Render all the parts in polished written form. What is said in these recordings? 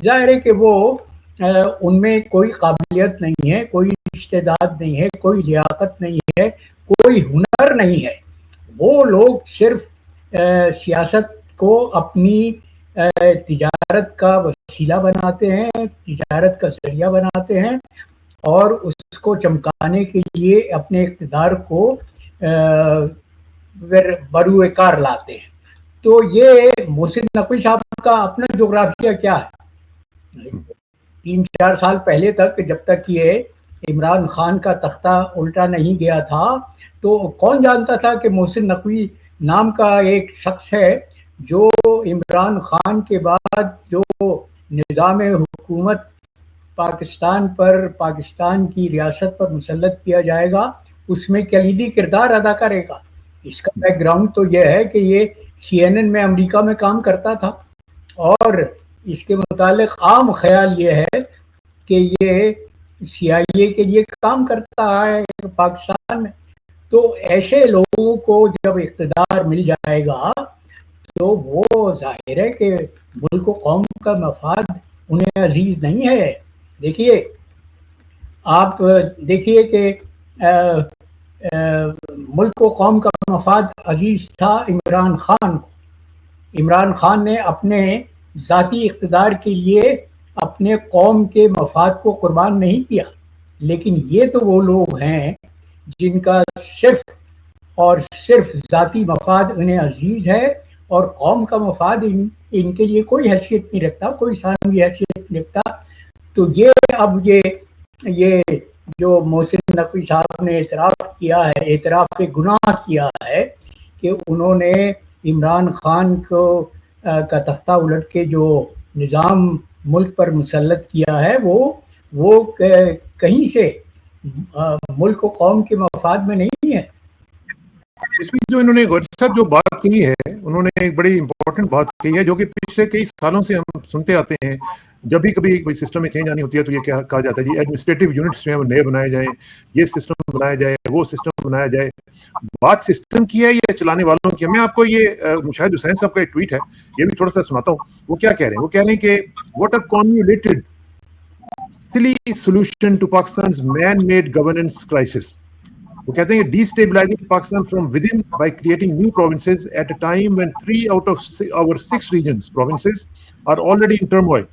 ظاہر ہے کہ وہ ان میں کوئی قابلیت نہیں ہے، کوئی استعداد نہیں ہے، کوئی لیاقت نہیں ہے، کوئی ہنر نہیں ہے. وہ لوگ صرف سیاست کو اپنی تجارت کا وسیلہ بناتے ہیں، تجارت کا ذریعہ بناتے ہیں، اور اس کو چمکانے کے لیے اپنے اقتدار کو بروئے کار لاتے ہیں. تو یہ محسن نقوی صاحب کا اپنا جغرافیہ کیا ہے؟ 3-4 سال پہلے تک، جب تک یہ عمران خان کا تختہ الٹا نہیں گیا تھا، تو کون جانتا تھا کہ محسن نقوی نام کا ایک شخص ہے جو عمران خان کے بعد جو نظام حکومت پاکستان پر، پاکستان کی ریاست پر مسلط کیا جائے گا، اس میں کلیدی کردار ادا کرے گا. اس کا بیک گراؤنڈ تو یہ ہے کہ یہ CNN میں امریکہ میں کام کرتا تھا، اور اس کے متعلق عام خیال یہ ہے کہ یہ CIA کے لیے کام کرتا ہے پاکستان میں. تو ایسے لوگوں کو جب اقتدار مل جائے گا تو وہ ظاہر ہے کہ ملک و قوم کا مفاد انہیں عزیز نہیں ہے. دیکھیے، آپ دیکھیے کہ ملک و قوم کا مفاد عزیز تھا عمران خان کو. عمران خان نے اپنے ذاتی اقتدار کے لیے اپنے قوم کے مفاد کو قربان نہیں کیا. لیکن یہ تو وہ لوگ ہیں جن کا صرف اور صرف ذاتی مفاد انہیں عزیز ہے، اور قوم کا مفاد ان کے لیے کوئی حیثیت نہیں رکھتا، کوئی ثانوی حیثیت نہیں رکھتا. تو یہ اب یہ جو محسن نقوی صاحب نے اعتراف کیا ہے، اعتراف گناہ کیا ہے کہ انہوں نے عمران خان کا تختہ الٹ کے جو نظام ملک پر مسلط کیا ہے، وہ کہیں سے ملک و قوم کے مفاد میں نہیں ہے. اس میں جو انہوں نے غور صاحب جو بات کی ہے، انہوں نے ایک بڑی امپورٹنٹ بات کی ہے جو کہ پچھلے کئی سالوں سے ہم سنتے آتے ہیں. جب بھی کبھی کوئی سسٹم میں چینج آنی ہوتی ہے تو یہ کیا کہا جاتا ہے، جی ایڈمنسٹریٹو یونٹس جو ہیں وہ نئے بنائے جائیں، یہ سسٹم بنایا جائے، وہ سسٹم بنایا جائے. بات سسٹم کی ہے یا چلانے والوں کی ہے؟ میں آپ کو یہ مشاہد حسین صاحب کا ایک ٹویٹ ہے، یہ بھی تھوڑا سا سناتا ہوں. وہ کیا کہہ رہے ہیں؟ وہ کہہ رہے ہیں کہ what a convoluted silly solution to Pakistan's man-made governance crisis. وہ کہتے ہیں کہ destabilizing Pakistan from within by creating new provinces at a time when 3 out of our 6 provinces are already in turmoil.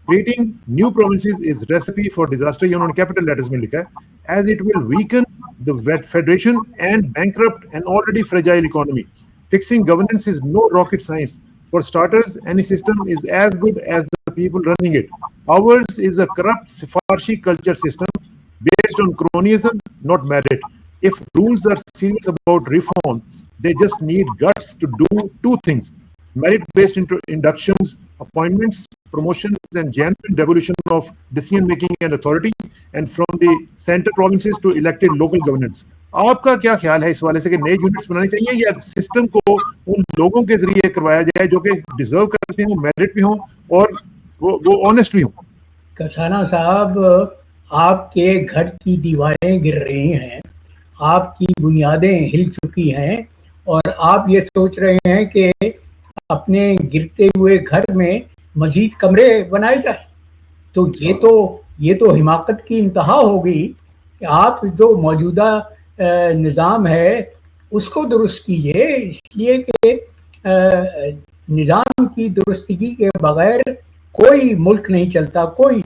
Creating new provinces is recipe for disaster. یہ انہوں نے capital letters میں لکھا ہے, as it will weaken the federation and bankrupt an already fragile economy. Fixing governance is no rocket science. For starters, any system is as good as the people running it. Ours is a corrupt Sifarshi culture system based on cronyism, not merit. If rules are serious about reform, they just need guts to do 2 things: merit-based inductions, appointments, promotions, and genuine devolution of decision-making and authority, and from the center provinces to elected local governance. آپ کا کیا خیال ہے اس والے سے کہ نئے units بنانے چاہیے یا سسٹم کو ان لوگوں کے ذریعے کروایا جائے جو کہ ڈیزرو کرتے ہیں، میرٹ بھی ہوں اور وہ آنےسٹ بھی ہوں؟ کسانہ صاحب، آپ کے گھر کی دیواریں گر رہی ہیں، آپ کی بنیادیں ہل چکی ہیں، اور آپ یہ سوچ رہے ہیں کہ اپنے گرتے ہوئے گھر میں مزید کمرے بنائے جائیں. تو یہ تو حماقت کی انتہا ہوگی کہ آپ جو موجودہ نظام ہے اس کو درست کیجیے، اس لیے کہ نظام کی درستگی کے بغیر کوئی ملک نہیں چلتا، کوئی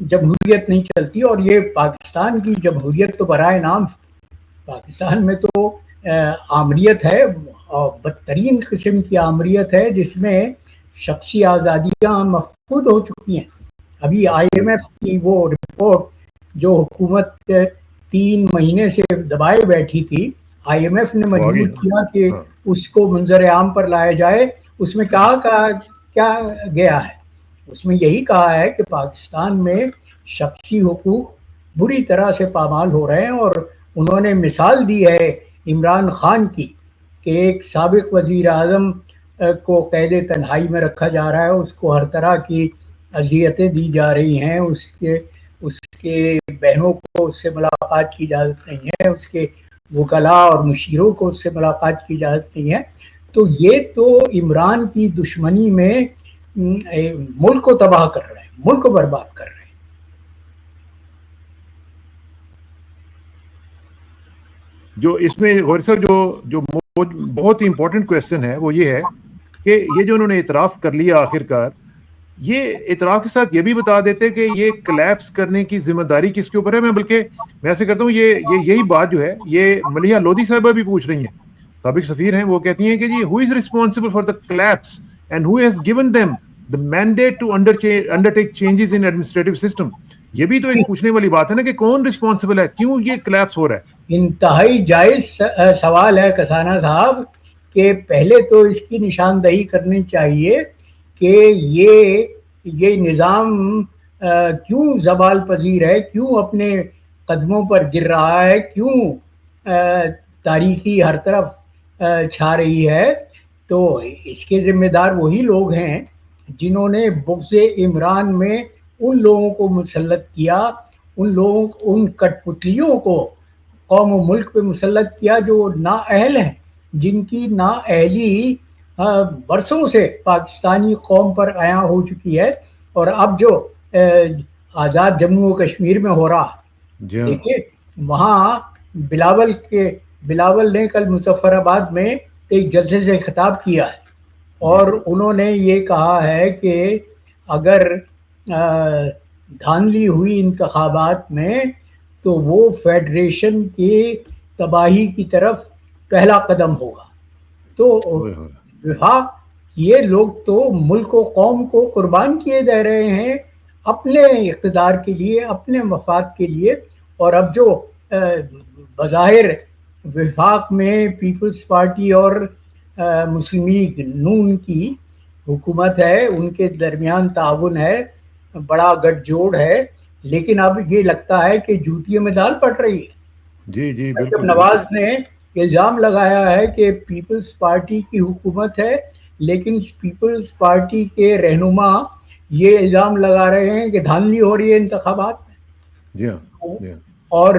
جمہوریت نہیں چلتی. اور یہ پاکستان کی جمہوریت تو برائے نام، پاکستان میں تو آمریت ہے، اور بدترین قسم کی آمریت ہے جس میں شخصی آزادیاں مفقود ہو چکی ہیں. ابھی IMF کی وہ رپورٹ جو حکومت 3 مہینے سے دبائے بیٹھی تھی، IMF نے مجبور کیا کہ اس کو منظر عام پر لایا جائے. اس میں کیا گیا ہے؟ اس میں یہی کہا ہے کہ پاکستان میں شخصی حقوق بری طرح سے پامال ہو رہے ہیں، اور انہوں نے مثال دی ہے عمران خان کی کہ ایک سابق وزیر اعظم کو قید تنہائی میں رکھا جا رہا ہے، اس کو ہر طرح کی اذیتیں دی جا رہی ہیں، اس کے بہنوں کو اس سے ملاقات کی اجازت نہیں ہے، اس کے وکلاء اور مشیروں کو اس سے ملاقات کی اجازت نہیں ہے. تو یہ تو عمران کی دشمنی میں ملک کو تباہ کر رہے ہیں, ملک کو برباد کر رہے ہیں. جو اس میں غور صاحب جو بہت ہی امپورٹنٹ کویشچن ہے وہ یہ ہے کہ یہ جو انہوں نے اعتراف کر لیا آخر کار, یہ اعتراف کے ساتھ یہ بھی بتا دیتے کہ یہ کلیپس کرنے کی ذمہ داری کس کے اوپر ہے. میں ایسے کرتا ہوں, یہی بات جو ہے یہ ملیحہ لودھی صاحبہ بھی پوچھ رہی ہیں, سابق سفیر ہیں, وہ کہتی ہیں کہ جی who is responsible for the collapse and who has given them the mandate to undertake changes in administrative system. یہ بھی تو ایک پوچھنے والی بات ہے نا کہ کون رسپانسبل ہے, کیوں یہ کلیپس ہو رہا ہے. انتہائی جائز سوال ہے کسانہ صاحب کہ پہلے تو اس کی نشاندہی کرنی چاہیے کہ یہ نظام کیوں زوال پذیر ہے, کیوں اپنے قدموں پر گر رہا ہے, کیوں تاریکی ہر طرف چھا رہی ہے. تو اس کے ذمہ دار وہی لوگ ہیں جنہوں نے بغض عمران میں ان لوگوں کو مسلط کیا, ان کٹ پتلیوں کو قوم و ملک پہ مسلط کیا جو نااہل ہیں, جن کی نااہلی برسوں سے پاکستانی قوم پر عیاں ہو چکی ہے. اور اب جو آزاد جموں و کشمیر میں ہو رہا, دیکھیے وہاں بلاول نے کل مظفر آباد میں ایک جلسے سے خطاب کیا ہے اور انہوں نے یہ کہا ہے کہ اگر دھاندلی ہوئی انتخابات میں تو وہ فیڈریشن کی تباہی کی طرف پہلا قدم ہوگا. تو وفاق یہ لوگ تو ملک و قوم کو قربان کیے جا رہے ہیں اپنے اقتدار کے لیے, اپنے مفاد کے لیے. اور اب جو بظاہر وفاق میں پیپلز پارٹی اور مسلم لیگ نون کی حکومت ہے, ان کے درمیان تعاون ہے, بڑا گٹھ جوڑ ہے, لیکن اب یہ لگتا ہے کہ جوتیوں میں دال پڑ رہی ہے. جی بالکل. نواز نے الزام لگایا ہے کہ پیپلز پارٹی کی حکومت ہے, لیکن پیپلز پارٹی کے رہنما یہ الزام لگا رہے ہیں کہ دھاندلی ہو رہی ہے انتخابات میں. جی ہاں. اور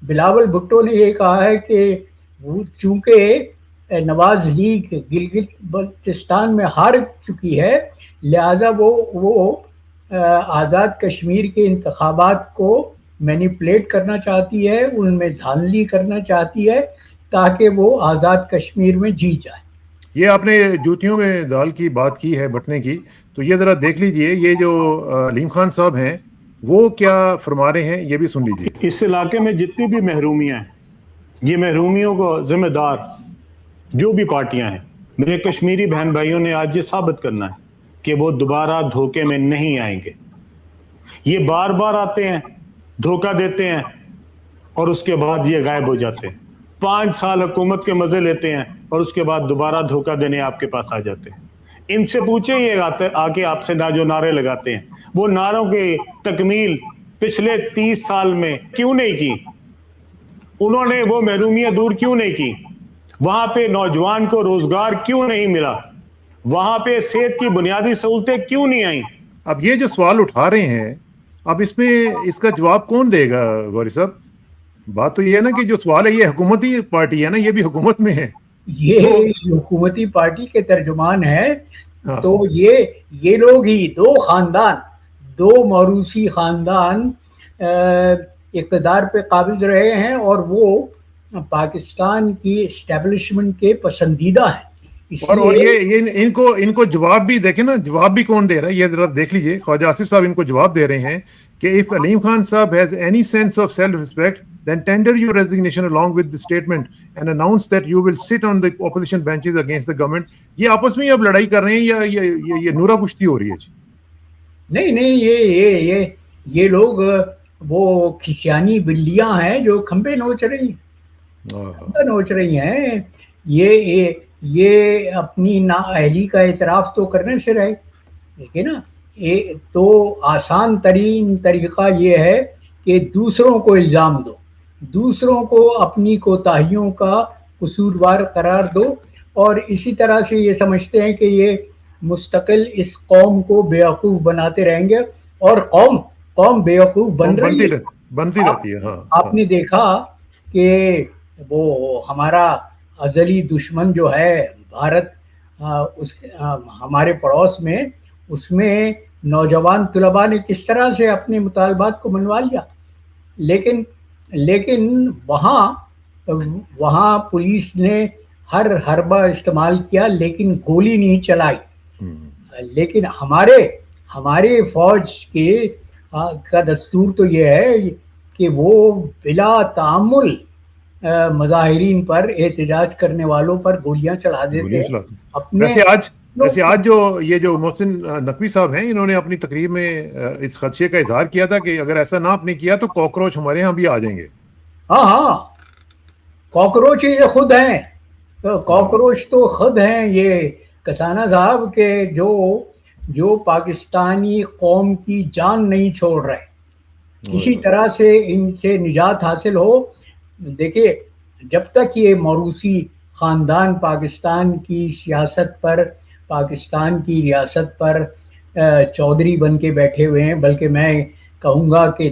بلاول بھٹو نے یہ کہا ہے کہ وہ چونکہ نواز لیگ گلگت بلتستان میں ہار چکی ہے, لہٰذا وہ آزاد کشمیر کے انتخابات کو مینیپولیٹ کرنا چاہتی ہے, ان میں دھاندلی کرنا چاہتی ہے تاکہ وہ آزاد کشمیر میں جیت جائے. یہ آپ نے جوتیوں میں دال کی بات کی ہے بٹنے کی, تو یہ ذرا دیکھ لیجئے یہ جو علیم خان صاحب ہیں وہ کیا فرما رہے ہیں, یہ بھی سن لیجئے. اس علاقے میں جتنی بھی محرومیاں ہیں, یہ محرومیوں کو ذمہ دار جو بھی پارٹیاں ہیں, میرے کشمیری بہن بھائیوں نے آج یہ ثابت کرنا ہے کہ وہ دوبارہ دھوکے میں نہیں آئیں گے. یہ بار بار آتے ہیں, دھوکہ دیتے ہیں اور اس کے بعد یہ غائب ہو جاتے ہیں. 5 سال حکومت کے مزے لیتے ہیں اور اس کے بعد دوبارہ دھوکہ دینے آپ کے پاس آ جاتے ہیں. ان سے پوچھیں یہ آ کے آپ سے جو نعرے لگاتے ہیں, وہ نعروں کی تکمیل پچھلے 30 سال میں کیوں نہیں کی؟ انہوں نے وہ محرومیاں دور کیوں نہیں کی؟ وہاں پہ نوجوان کو روزگار کیوں نہیں ملا؟ وہاں پہ صحت کی بنیادی سہولتیں کیوں نہیں آئیں؟ اب یہ جو سوال اٹھا رہے ہیں, اب اس میں اس کا جواب کون دے گا غوری صاحب؟ بات تو یہ ہے نا کہ جو سوال ہے یہ حکومتی پارٹی ہے نا, یہ بھی حکومت میں ہے, یہ حکومتی پارٹی کے ترجمان ہے. تو یہ لوگ ہی دو موروثی خاندان اقتدار پہ قابض رہے ہیں اور وہ پاکستان کی اسٹیبلشمنٹ کے پسندیدہ ہیں. اور یہ ان کو جواب بھی دیکھیں نا, جواب بھی کون دے رہا ہے یہ ذرا دیکھ لیجئے. خواجہ آصف صاحب ان کو جواب دے رہے ہیں کہ if علیم خان صاحب has any sense of self-respect then tender your resignation along with the statement and announce that you will sit on the opposition benches against the government. یہ آپس میں اب لڑائی کر رہے ہیں یا یہ نورا کشتی ہو رہی ہے؟ نہیں, یہ لوگ وہ کھسیانی بلیاں ہیں جو کھمبے نوچ رہی ہیں. یہ اپنی نااہلی کا اعتراف تو کرنے سے رہے. دیکھیں نا, تو آسان ترین طریقہ یہ ہے کہ دوسروں کو الزام دو, دوسروں کو اپنی کوتاہیوں کا قصوروار قرار دو, اور اسی طرح سے یہ سمجھتے ہیں کہ یہ مستقل اس قوم کو بیوقوف بناتے رہیں گے, اور قوم بیوقوف بنتی رہتی ہے. آپ نے دیکھا کہ وہ ہمارا ازلی دشمن جو ہے بھارت, ہمارے پڑوس میں اس میں نوجوان طلباء نے کس طرح سے اپنے مطالبات کو منوا لیا، لیکن وہاں پولیس نے ہر حربہ استعمال کیا لیکن گولی نہیں چلائی. لیکن ہمارے فوج کا دستور تو یہ ہے کہ وہ بلا تعامل مظاہرین پر، احتجاج کرنے والوں پر گولیاں چلا دیتے ہیں. ویسے آج جو محسن نقوی صاحب ہیں، انہوں نے اپنی تقریر میں اس خدشے کا اظہار کیا تھا کہ اگر ایسا نہ آپ نے کیا تو کاکروچ ہمارے ہاں بھی آ جائیں گے. ہاں کاکروچ یہ خود ہیں، کاکروچ تو خود ہیں یہ کسانہ صاحب کے جو پاکستانی قوم کی جان نہیں چھوڑ رہے. کسی طرح سے ان سے نجات حاصل ہو. دیکھیے جب تک یہ موروثی خاندان پاکستان کی سیاست پر، پاکستان کی ریاست پر چودھری بن کے بیٹھے ہوئے ہیں، بلکہ میں کہوں گا کہ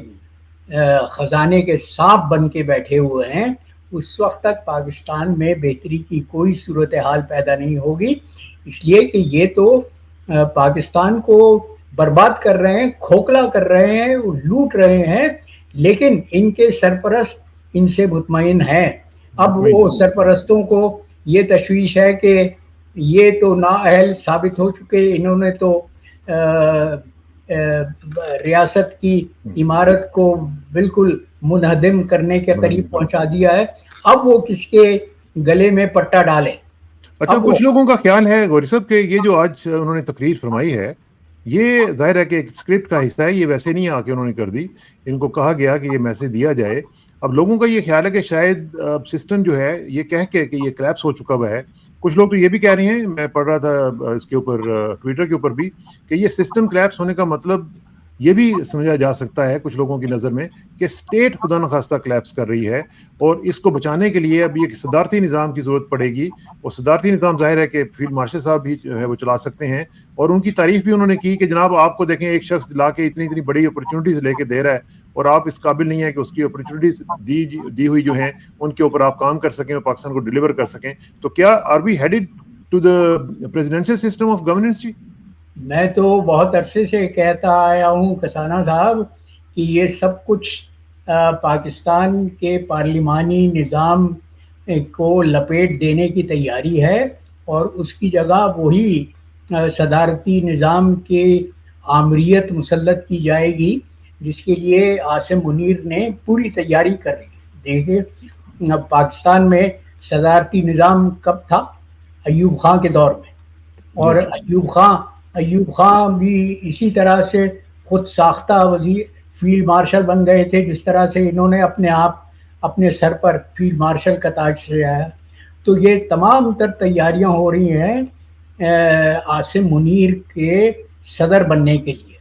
خزانے کے سانپ بن کے بیٹھے ہوئے ہیں، اس وقت تک پاکستان میں بہتری کی کوئی صورتحال پیدا نہیں ہوگی. اس لیے کہ یہ تو پاکستان کو برباد کر رہے ہیں، کھوکھلا کر رہے ہیں، لوٹ رہے ہیں، لیکن ان کے سرپرست ان سے مطمئن ہیں. اب وہ سرپرستوں کو یہ تشویش ہے کہ یہ تو نااہل ثابت ہو چکے، انہوں نے تو ریاست کی عمارت کو بالکل منہدم کرنے کے قریب پہنچا دیا ہے. اب وہ کس کے گلے میں پٹا ڈالیں. اچھا، کچھ لوگوں کا خیال ہے غوری صاحب کہ یہ جو آج انہوں نے تقریر فرمائی ہے یہ ظاہر ہے کہ ایک اسکرپٹ کا حصہ ہے، یہ ویسے نہیں آ کے انہوں نے کر دی، ان کو کہا گیا کہ یہ میسج دیا جائے. اب لوگوں کا یہ خیال ہے کہ شاید سسٹم جو ہے یہ کہہ کے کہ یہ کلیپس ہو چکا ہوا ہے. کچھ لوگ تو یہ بھی کہہ رہے ہیں، میں پڑھ رہا تھا اس کے اوپر ٹویٹر کے اوپر بھی، کہ یہ سسٹم کلیپس ہونے کا مطلب یہ بھی سمجھا جا سکتا ہے کچھ لوگوں کی نظر میں کہ اسٹیٹ خدا نخواستہ کلیپس کر رہی ہے، اور اس کو بچانے کے لیے اب یہ صدارتی نظام کی ضرورت پڑے گی. اور صدارتی نظام ظاہر ہے کہ فیلڈ مارشل صاحب بھی جو ہے وہ چلا سکتے ہیں. اور ان کی تعریف بھی انہوں نے کی کہ جناب آپ کو دیکھیں، ایک شخص لا کے اتنی بڑی اپرچونٹیز لے کے دے رہا ہے اور آپ اس قابل نہیں ہیں کہ اس کی اپرچونٹیز دی ہوئی جو ہیں ان کے اوپر آپ کام کر سکیں اور پاکستان کو ڈیلیور کر سکیں. تو کیا are we headed to the presidential system of governance? جی میں تو بہت عرصے سے کہتا آیا ہوں کسانہ صاحب کہ یہ سب کچھ پاکستان کے پارلیمانی نظام کو لپیٹ دینے کی تیاری ہے، اور اس کی جگہ وہی صدارتی نظام کی آمریت مسلط کی جائے گی، جس کے لیے عاصم منیر نے پوری تیاری کر رہی ہے. دیکھیے پاکستان میں صدارتی نظام کب تھا؟ ایوب خان کے دور میں. اور ایوب خان بھی اسی طرح سے خود ساختہ وزیر فیلڈ مارشل بن گئے تھے، جس طرح سے انہوں نے اپنے سر پر فیلڈ مارشل کا تاج سجایا. تو یہ تمام تر تیاریاں ہو رہی ہیں عاصم منیر کے صدر بننے کے لیے.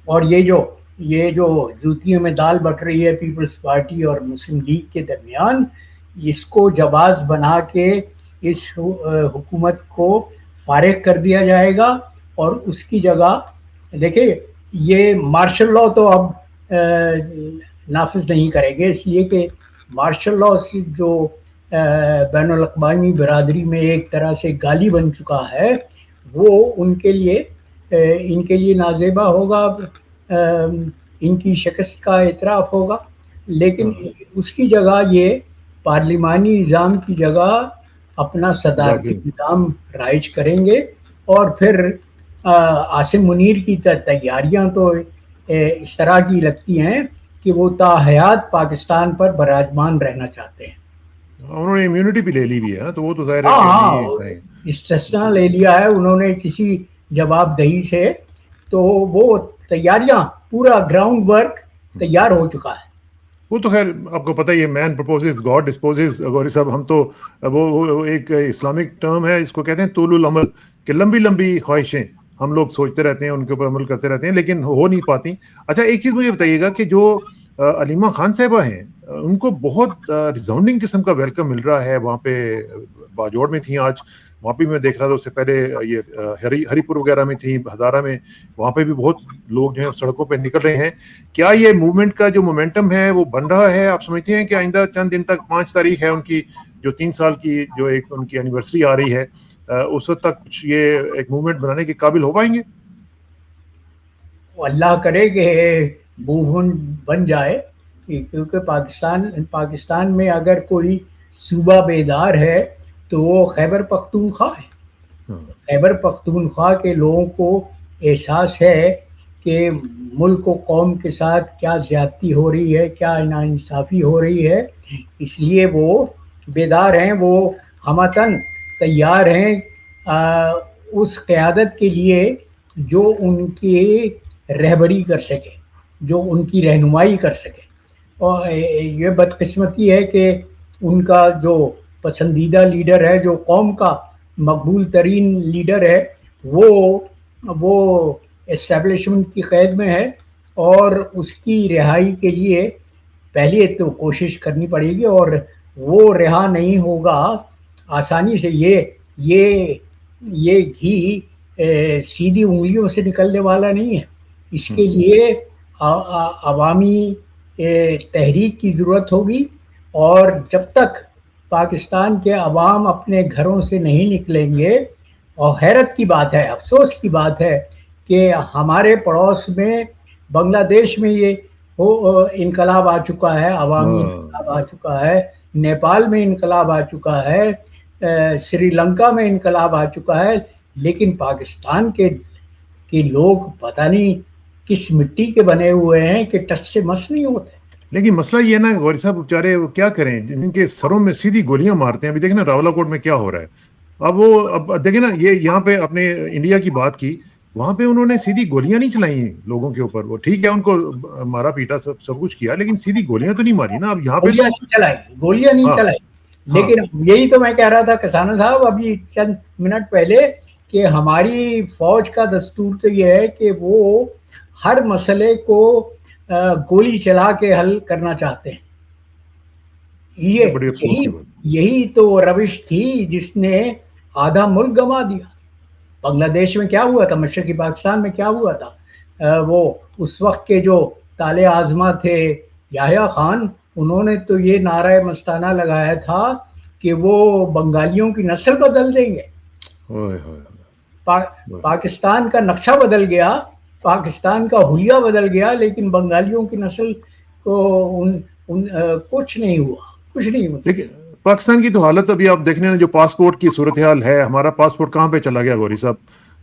اور یہ جو جوتیوں میں دال بٹ رہی ہے پیپلز پارٹی اور مسلم لیگ کے درمیان، اس کو جواز بنا کے اس حکومت کو فارغ کر دیا جائے گا. اور اس کی جگہ دیکھیں یہ مارشل لاء تو اب نافذ نہیں کریں گے، اس لیے کہ مارشل لاء جو بین الاقوامی برادری میں ایک طرح سے گالی بن چکا ہے، وہ ان کے لیے نازیبا ہوگا، ان کی شکست کا اعتراف ہوگا. لیکن اس کی جگہ یہ پارلیمانی نظام کی جگہ اپنا صدارتی نظام رائج کریں گے. اور پھر عاصم منیر کی تیاریاں تو اس طرح کی لگتی ہیں کہ وہ تا حیات پاکستان پر براجمان رہنا چاہتے ہیں. انہوں نے امیونٹی بھی لے لی بھی ہے نا، تو وہ تو ظاہر ہے استثنا لے لیا ہے انہوں نے کسی جواب دہی سے. تو وہ تیاریاں، پورا گراؤنڈ ورک تیار ہو چکا ہے. وہ تو خیر آپ کو پتہ ہی ہے، مین پرپوزز گاڈ ڈسپوزز. غوری صاحب ہم تو وہ ایک اسلامک ٹرم ہے، اس کو کہتے ہیں طول العمل، کہ لمبی لمبی خواہشیں ہم لوگ سوچتے رہتے ہیں، ان کے اوپر عمل کرتے رہتے ہیں لیکن ہو نہیں پاتی. اچھا ایک چیز مجھے بتائیے گا کہ جو علیمہ خان صاحبہ ہیں ان کو بہت ریزاؤنڈنگ قسم کا ویلکم مل رہا ہے. وہاں پہ باجوڑ میں تھیں آج، وہاں پہ میں دیکھ رہا تھا، اس سے پہلے یہ ہری پور وغیرہ میں تھیں، ہزارہ میں، وہاں پہ بھی بہت لوگ جو ہیں سڑکوں پہ نکل رہے ہیں. کیا یہ موومنٹ کا جو مومنٹم ہے وہ بن رہا ہے؟ آپ سمجھتے ہیں کہ آئندہ چند دن تک 5 تاریخ ہے ان کی، جو 3 سال کی جو ایک ان کی اینیورسری آ رہی ہے، اس وقت تک کچھ یہ ایک موومنٹ بنانے کے قابل ہو پائیں گے؟ اللہ کرے کہ موومنٹ بن جائے، کیونکہ پاکستان میں اگر کوئی صوبہ بیدار ہے تو وہ خیبر پختونخوا ہے۔ خیبر پختونخوا کے لوگوں کو احساس ہے کہ ملک و قوم کے ساتھ کیا زیادتی ہو رہی ہے، کیا ناانصافی ہو رہی ہے، اس لیے وہ بیدار ہیں، وہ ہمتاً تیار ہیں اس قیادت کے لیے جو ان کی رہبری کر سکے، جو ان کی رہنمائی کر سکے۔ اور یہ بدقسمتی ہے کہ ان کا جو پسندیدہ لیڈر ہے، جو قوم کا مقبول ترین لیڈر ہے، وہ اسٹیبلشمنٹ کی قید میں ہے، اور اس کی رہائی کے لیے پہلے تو کوشش کرنی پڑے گی، اور وہ رہا نہیں ہوگا آسانی سے۔ یہ گھی سیدھی انگلیوں سے نکلنے والا نہیں ہے، اس کے لیے عوامی تحریک کی ضرورت ہوگی، اور جب تک پاکستان کے عوام اپنے گھروں سے نہیں نکلیں گے، اور حیرت کی بات ہے، افسوس کی بات ہے کہ ہمارے پڑوس میں بنگلہ دیش میں یہ انقلاب آ چکا ہے، عوامی انقلاب آ چکا ہے، نیپال میں انقلاب آ چکا ہے، سری لنکا میں انقلاب آ چکا ہے، لیکن پاکستان کے لوگ پتہ نہیں کس مٹی کے بنے ہوئے ہیں کہ ٹس سے مس نہیں ہوتے۔ لیکن مسئلہ یہ ہے نا غوری صاحب، بیچارے وہ کیا کریں، جن کے سروں میں سیدھی گولیاں مارتے ہیں۔ ابھی دیکھیں نا راولہ کوٹ میں کیا ہو رہا ہے، اب دیکھیں نا، یہ یہاں پہ اپنے انڈیا کی بات کی، وہاں پہ انہوں نے سیدھی گولیاں نہیں چلائی ہیں لوگوں کے اوپر، وہ ٹھیک ہے ان کو مارا پیٹا سب کچھ کیا، لیکن سیدھی گولیاں تو نہیں ماری نا۔ اب یہاں پہ گولیاں نہیں چلائی، لیکن یہی تو میں کہہ رہا تھا کسانہ صاحب ابھی چند منٹ پہلے، کہ ہماری فوج کا دستور تو یہ ہے کہ وہ ہر مسئلے کو گولی چلا کے حل کرنا چاہتے ہیں۔ یہی تو روش تھی جس نے آدھا ملک گنوا دیا۔ بنگلہ دیش میں کیا ہوا تھا، مشرقی پاکستان میں کیا ہوا تھا، وہ اس وقت کے جو تالے آزما تھے یحییٰ خان، انہوں نے تو یہ نعرہ مستانہ لگایا تھا کہ وہ بنگالیوں کی نسل بدل دیں گے۔ پاکستان کا نقشہ بدل گیا، پاکستان کا حلیہ بدل گیا، لیکن بنگالیوں کی نسل کو کچھ نہیں ہوا۔ لیکن پاکستان کی تو حالت ابھی آپ دیکھنے نا، جو پاسپورٹ کی صورتحال ہے، ہمارا پاسپورٹ کہاں پہ چلا گیا غوری صاحب؟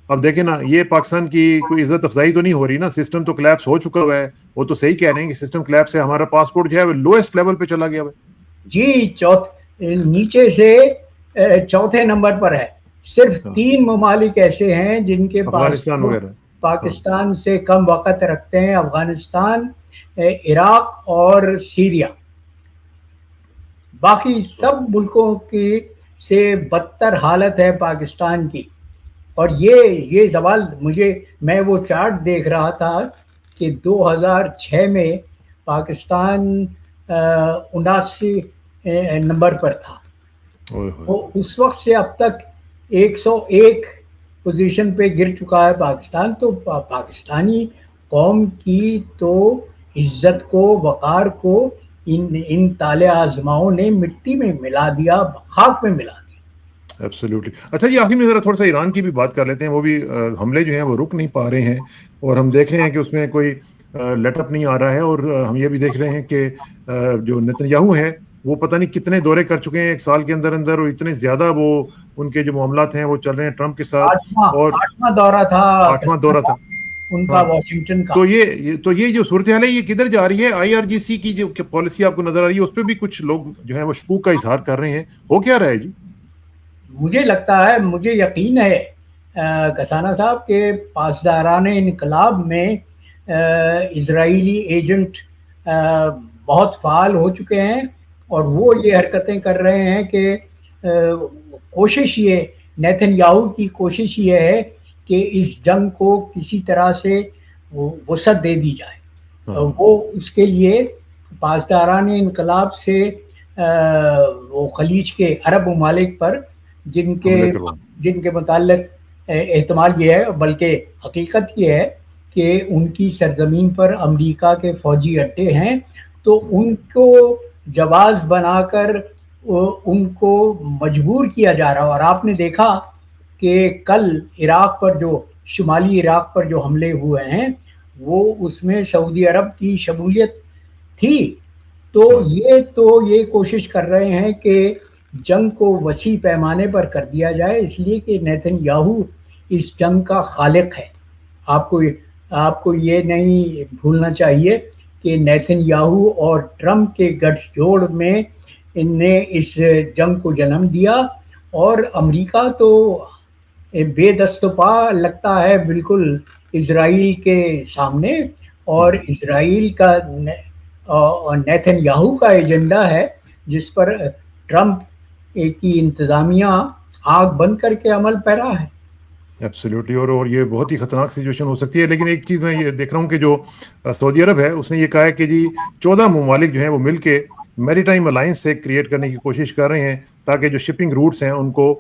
اب دیکھیں نا، یہ پاکستان کی کوئی عزت افزائی تو نہیں ہو رہی نا، سسٹم تو کلیپس ہو چکا ہوا ہے۔ وہ تو صحیح کہہ رہے ہیں کہ سسٹم کلیپس ہے، ہمارا پاسپورٹ جو ہے وہ لوئسٹ لیول پہ چلا گیا ہے جی، نیچے سے چوتھے نمبر پر ہے۔ صرف 3 ممالک ایسے ہیں جن کے افغانستان وغیرہ پاکستان سے کم وقت رکھتے ہیں، افغانستان، عراق اور سیریا۔ باقی سب ملکوں کی سے بدتر حالت ہے پاکستان کی۔ اور یہ زوال، میں وہ چارٹ دیکھ رہا تھا کہ 2006 میں پاکستان 79 نمبر پر تھا، اس وقت سے اب تک 101 پوزیشن پہ گر چکا ہے پاکستان۔ تو پاکستانی قوم کی تو عزت کو، وقار کو ان تالے آزماؤں نے مٹی میں ملا دیا، خاک میں ملا دیا۔ ایبسلیوٹلی۔ اچھا جی، آخر میں ذرا تھوڑا سا ایران کی بھی بات کر لیتے ہیں۔ وہ بھی حملے جو ہیں وہ رک نہیں پا رہے ہیں، اور ہم دیکھ رہے ہیں کہ اس میں کوئی لیٹ اپ نہیں آ رہا ہے، اور ہم یہ بھی دیکھ رہے ہیں کہ جو نتنیاہو ہیں وہ پتہ نہیں کتنے دورے کر چکے ہیں 1 سال کے اندر، اور اتنے زیادہ وہ ان کے جو معاملات ہیں وہ چل رہے ہیں ٹرمپ کے ساتھ، اور 8واں دورہ تھا ان کا واشنگٹن کا۔ تو یہ جو صورتحال ہے یہ کدھر جا رہی ہے؟ IRGC کی جو پالیسی آپ کو نظر آ رہی ہے، اس پہ بھی کچھ لوگ جو ہیں وہ شکوک کا اظہار کر رہے ہیں، ہو کیا رہا ہے جی؟ مجھے لگتا ہے، مجھے یقین ہے کسانہ صاحب کہ پاسداران انقلاب میں اسرائیلی ایجنٹ بہت فعال ہو چکے ہیں، اور وہ یہ حرکتیں کر رہے ہیں کہ کوشش یہ نیتن یاہو کی کوشش یہ ہے کہ اس جنگ کو کسی طرح سے وسعت دے دی جائے۔ وہ اس کے لیے پاسداران انقلاب سے وہ خلیج کے عرب ممالک پر جن کے متعلق احتمال یہ ہے، بلکہ حقیقت یہ ہے کہ ان کی سرزمین پر امریکہ کے فوجی اڈے ہیں، تو ان کو جواز بنا کر ان کو مجبور کیا جا رہا۔ اور آپ نے دیکھا کہ کل عراق پر جو شمالی عراق پر جو حملے ہوئے ہیں وہ اس میں سعودی عرب کی شمولیت تھی. تو یہ کوشش کر رہے ہیں کہ جنگ کو وسیع پیمانے پر کر دیا جائے، اس لیے کہ نیتن یاہو اس جنگ کا خالق ہے. آپ کو یہ نہیں بھولنا چاہیے کہ نیتن یاہو اور ٹرمپ کے گٹھ جوڑ میں ان نے اس جنگ کو جنم دیا، اور امریکہ تو بے دست و پا لگتا ہے بالکل اسرائیل کے سامنے، اور اسرائیل کا نیتن یاہو کا ایجنڈا ہے جس پر ٹرمپ کی انتظامیہ آنکھ بند کر کے عمل پیرا ہے. ایبسلیوٹلی، اور یہ بہت ہی خطرناک سچویشن ہو سکتی ہے. لیکن ایک چیز میں یہ دیکھ رہا ہوں کہ جو سعودی عرب ہے اس نے یہ کہا ہے کہ جی 14 ممالک جو ہیں وہ مل کے میری ٹائم الائنس سے کریٹ کرنے کی کوشش کر رہے ہیں تاکہ جو شپنگ روٹس ہیں ان کو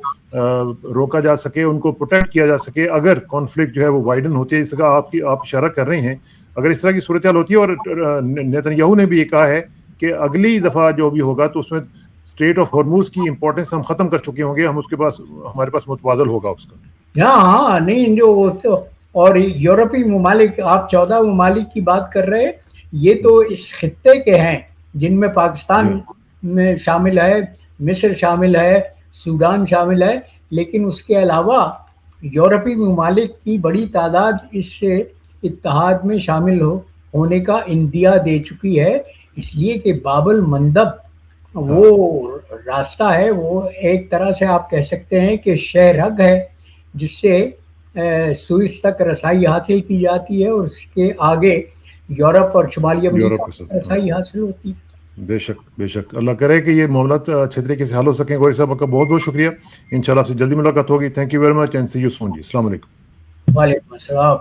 روکا جا سکے، ان کو پروٹیکٹ کیا جا سکے اگر کانفلکٹ جو ہے وہ وائڈن ہوتی ہے. اس کا آپ اشارہ کر رہے ہیں اگر اس طرح کی صورتحال ہوتی ہے. اور نیتن یاہو نے بھی یہ کہا ہے کہ اگلی دفعہ جو بھی ہوگا تو اس میں اسٹریٹ آف ہرموز کی امپورٹنس ہم ختم کر چکے ہوں گے، ہمارے پاس متبادل ہوگا اس کا. ہاں نہیں، جو اور یورپی ممالک، آپ 14 ممالک کی بات کر رہے، یہ تو اس خطے کے ہیں جن میں پاکستان میں شامل ہے، مصر شامل ہے، سوڈان شامل ہے، لیکن اس کے علاوہ یورپی ممالک کی بڑی تعداد اس اتحاد میں شامل ہونے کا اندیا دے چکی ہے. اس لیے کہ باب المندب وہ راستہ ہے، وہ ایک طرح سے آپ کہہ سکتے ہیں کہ شہ رگ ہے جس سے سوئس تک رسائی حاصل کی جاتی ہے، اور اس کے آگے یورپ اور شمالی امریکہ تک رسائی حاصل ہوتی ہے. بے شک بے شک، اللہ کرے کہ یہ معاملات اچھے طریقے سے حل ہو سکیں. غوری صاحب کا بہت بہت شکریہ، انشاءاللہ آپ سے جلدی ملاقات ہوگی. Thank you very much and see you soon جی. السلام علیکم. وعلیکم السلام.